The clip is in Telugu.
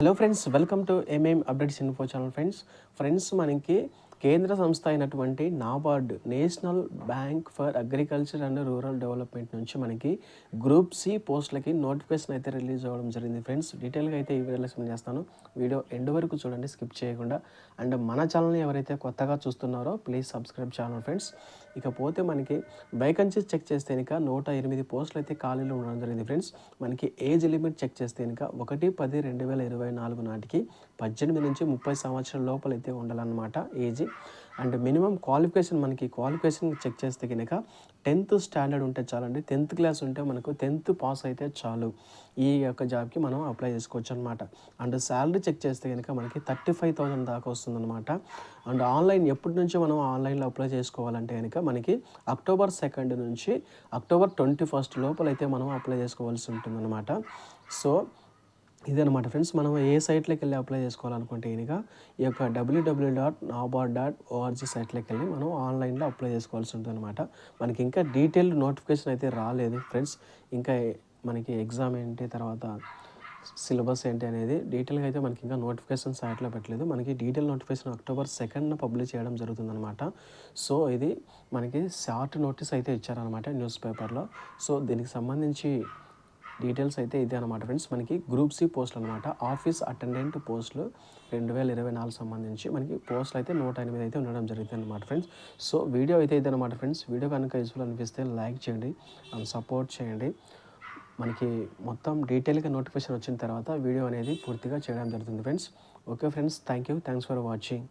Hello friends, welcome to updates info channel. Friends మనకి కేంద్ర సంస్థ అయినటువంటి NABARD, national bank for agriculture and rural development నుంచి మనకి గ్రూప్ సి పోస్టులకి నోటిఫికేషన్ అయితే రిలీజ్ అవ్వడం జరిగింది. ఫ్రెండ్స్ డీటెయిల్గా అయితే ఈ వీడియోలో ఎక్స్ప్లెయిన్ చేస్తాను. వీడియో ఎండ్ వరకు చూడండి, స్కిప్ చేయకుండా. అండ్ మన ఛానల్ని ఎవరైతే కొత్తగా చూస్తున్నారో ప్లీజ్ సబ్స్క్రైబ్ ఛానల్ ఫ్రెండ్స్. ఇకపోతే మనకి వేకెన్సీస్ చెక్ చేస్తే కనుక 108 పోస్టులు అయితే ఖాళీలు ఉండడం జరిగింది. ఫ్రెండ్స్ మనకి ఏజ్ లిమిట్ చెక్ చేస్తే కనుక 1/10/2024 నాటికి 18 నుంచి 30 సంవత్సరాల లోపల అయితే ఉండాలన్నమాట age. And minimum qualification check చేస్తే కనుక 10th స్టాండర్డ్ ఉంటే చాలండి. 10th క్లాస్ ఉంటే మనకు 10th పాస్ అయితే చాలు ఈ యొక్క జాబ్కి మనం అప్లై చేసుకోవచ్చు అనమాట. అండ్ శాలరీ చెక్ చేస్తే కనుక మనకి 35,000 దాకా వస్తుందన్నమాట. అండ్ ఆన్లైన్ ఎప్పటి నుంచి మనం ఆన్లైన్లో అప్లై చేసుకోవాలంటే కనుక మనకి అక్టోబర్ 2 నుంచి అక్టోబర్ 21 లోపల అయితే మనం అప్లై చేసుకోవాల్సి ఉంటుందన్నమాట. సో ఇదనమాట ఫ్రెండ్స్, మనం ఏ సైట్లోకి వెళ్ళి అప్లై చేసుకోవాలనుకుంటే కనుక ఈ యొక్క www.nabard.org సైట్లోకి వెళ్ళి మనం ఆన్లైన్లో అప్లై చేసుకోవాల్సి ఉంటుంది అనమాట. మనకి ఇంకా డీటెయిల్డ్ నోటిఫికేషన్ అయితే రాలేదు ఫ్రెండ్స్. ఇంకా మనకి ఎగ్జామ్ ఏంటి, తర్వాత సిలబస్ ఏంటి అనేది డీటెయిల్గా అయితే మనకి ఇంకా నోటిఫికేషన్ సైట్లో పెట్టలేదు. మనకి డీటెయిల్ నోటిఫికేషన్ అక్టోబర్ 2న పబ్లిష్ చేయడం జరుగుతుందన్నమాట. సో ఇది మనకి షార్ట్ నోటీస్ అయితే ఇచ్చారనమాట న్యూస్ పేపర్లో. సో దీనికి సంబంధించి డీటెయిల్స్ అయితే ఇదే అనమాట ఫ్రెండ్స్. మనకి గ్రూప్ సి పోస్టులు అనమాట, ఆఫీస్ అటెండెంట్ పోస్టులు 2024 సంబంధించి మనకి పోస్టులు అయితే 108 అయితే ఉండడం జరుగుతుంది అనమాట ఫ్రెండ్స్. సో వీడియో అయితే ఇదే అనమాట ఫ్రెండ్స్. వీడియో కనుక యూస్ఫుల్ అనిపిస్తే లైక్ చేయండి అండ్ సపోర్ట్ చేయండి. మనకి మొత్తం డీటెయిల్గా నోటిఫికేషన్ వచ్చిన తర్వాత వీడియో అనేది పూర్తిగా చేయడం జరుగుతుంది friends. Okay friends, thanks for watching.